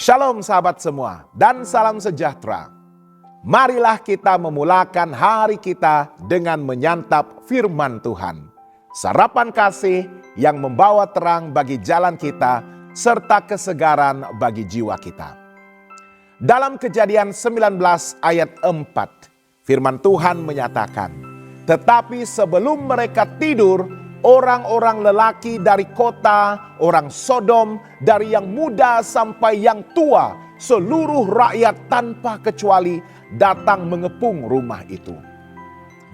Shalom sahabat semua dan salam sejahtera. Marilah kita memulakan hari kita dengan menyantap firman Tuhan. Sarapan kasih yang membawa terang bagi jalan kita serta kesegaran bagi jiwa kita. Dalam Kejadian 19 ayat 4, firman Tuhan menyatakan, "Tetapi sebelum mereka tidur, orang-orang lelaki dari kota, orang Sodom, dari yang muda sampai yang tua, seluruh rakyat tanpa kecuali datang mengepung rumah itu."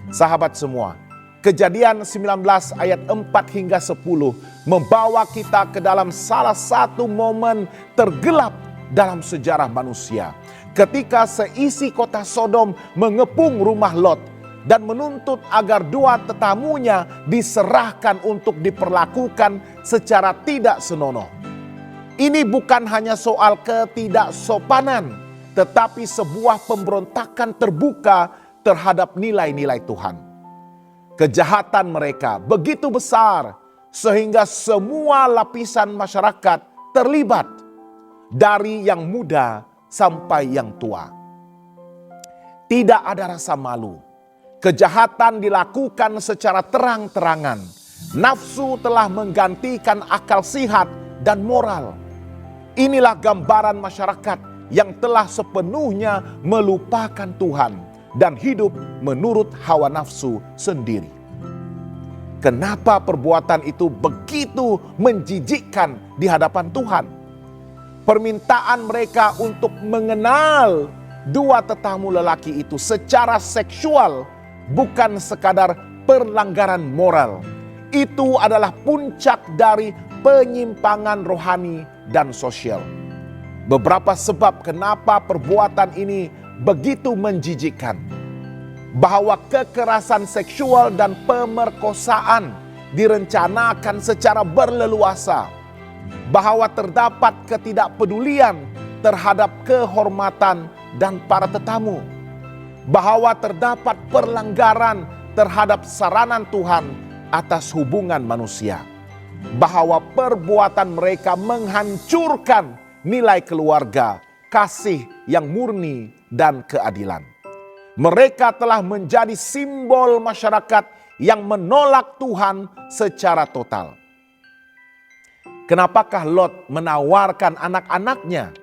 Sahabat semua, Kejadian 19 ayat 4 hingga 10 membawa kita ke dalam salah satu momen tergelap dalam sejarah manusia. Ketika seisi kota Sodom mengepung rumah Lot dan menuntut agar dua tetamunya diserahkan untuk diperlakukan secara tidak senonoh. Ini bukan hanya soal ketidaksopanan, tetapi sebuah pemberontakan terbuka terhadap nilai-nilai Tuhan. Kejahatan mereka begitu besar sehingga semua lapisan masyarakat terlibat, dari yang muda sampai yang tua. Tidak ada rasa malu. Kejahatan dilakukan secara terang-terangan. Nafsu telah menggantikan akal sihat dan moral. Inilah gambaran masyarakat yang telah sepenuhnya melupakan Tuhan dan hidup menurut hawa nafsu sendiri. Kenapa perbuatan itu begitu menjijikkan di hadapan Tuhan? Permintaan mereka untuk mengenal dua tetamu lelaki itu secara seksual bukan sekadar pelanggaran moral. Itu adalah puncak dari penyimpangan rohani dan sosial. Beberapa sebab kenapa perbuatan ini begitu menjijikkan. Bahwa kekerasan seksual dan pemerkosaan direncanakan secara berleluasa. Bahwa terdapat ketidakpedulian terhadap kehormatan dan para tetamu. Bahwa terdapat pelanggaran terhadap saranan Tuhan atas hubungan manusia. Bahwa perbuatan mereka menghancurkan nilai keluarga, kasih yang murni dan keadilan. Mereka telah menjadi simbol masyarakat yang menolak Tuhan secara total. Kenapakah Lot menawarkan anak-anaknya?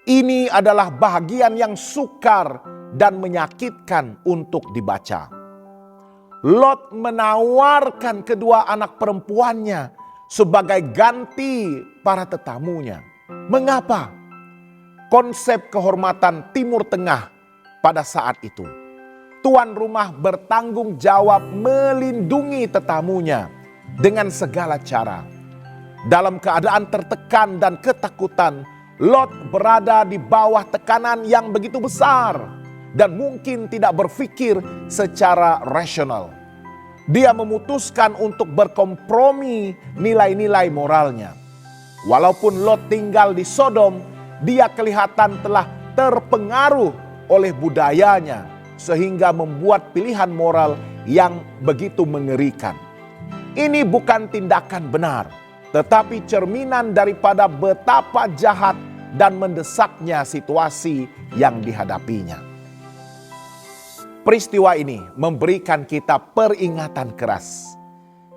Ini adalah bahagian yang sukar dan menyakitkan untuk dibaca. Lot menawarkan kedua anak perempuannya sebagai ganti para tetamunya. Mengapa? Konsep kehormatan Timur Tengah pada saat itu. Tuan rumah bertanggung jawab melindungi tetamunya dengan segala cara. Dalam keadaan tertekan dan ketakutan, Lot berada di bawah tekanan yang begitu besar dan mungkin tidak berpikir secara rasional. Dia memutuskan untuk berkompromi nilai-nilai moralnya. Walaupun Lot tinggal di Sodom, dia kelihatan telah terpengaruh oleh budayanya sehingga membuat pilihan moral yang begitu mengerikan. Ini bukan tindakan benar, tetapi cerminan daripada betapa jahat dan mendesaknya situasi yang dihadapinya. Peristiwa ini memberikan kita peringatan keras.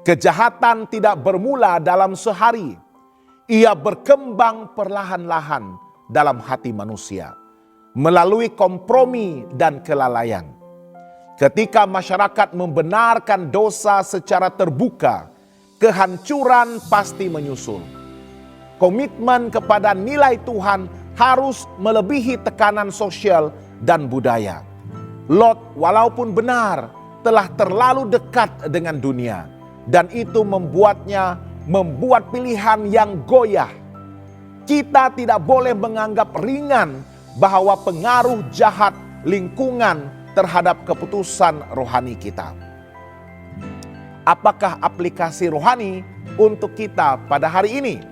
Kejahatan tidak bermula dalam sehari. Ia berkembang perlahan-lahan dalam hati manusia melalui kompromi dan kelalaian. Ketika masyarakat membenarkan dosa secara terbuka, kehancuran pasti menyusul. Komitmen kepada nilai Tuhan harus melebihi tekanan sosial dan budaya. Lot walaupun benar telah terlalu dekat dengan dunia, dan itu membuatnya membuat pilihan yang goyah. Kita tidak boleh menganggap ringan bahwa pengaruh jahat lingkungan terhadap keputusan rohani kita. Apakah aplikasi rohani untuk kita pada hari ini?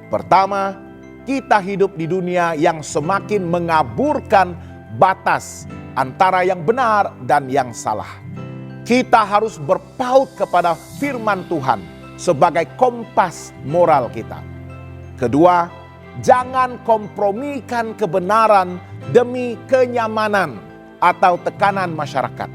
Pertama, kita hidup di dunia yang semakin mengaburkan batas antara yang benar dan yang salah. Kita harus berpaut kepada firman Tuhan sebagai kompas moral kita. Kedua, Jangan kompromikan kebenaran demi kenyamanan atau tekanan masyarakat.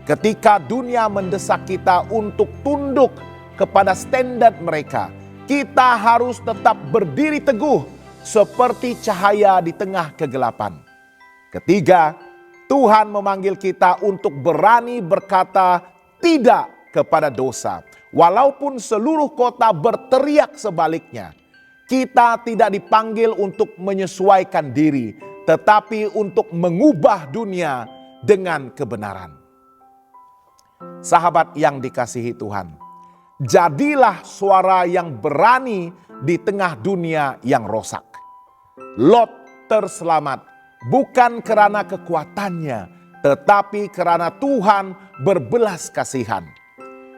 Ketika dunia mendesak kita untuk tunduk kepada standar mereka, kita harus tetap berdiri teguh seperti cahaya di tengah kegelapan. Ketiga, Tuhan memanggil kita untuk berani berkata tidak kepada dosa. Walaupun seluruh kota berteriak sebaliknya, kita tidak dipanggil untuk menyesuaikan diri, tetapi untuk mengubah dunia dengan kebenaran. Sahabat yang dikasihi Tuhan, jadilah suara yang berani di tengah dunia yang rosak. Lot terselamat bukan karena kekuatannya, tetapi karena Tuhan berbelas kasihan.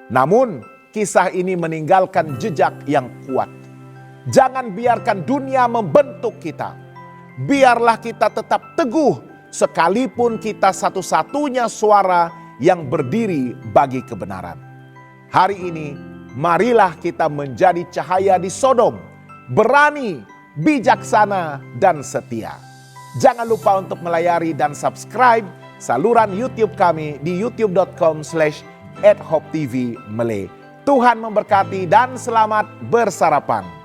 Namun, kisah ini meninggalkan jejak yang kuat. Jangan biarkan dunia membentuk kita. Biarlah kita tetap teguh, sekalipun kita satu-satunya suara yang berdiri bagi kebenaran. Hari ini, marilah kita menjadi cahaya di Sodom, berani, bijaksana, dan setia. Jangan lupa untuk melayari dan subscribe saluran YouTube kami di youtube.com/@hopetv Malay. Tuhan memberkati dan selamat bersarapan.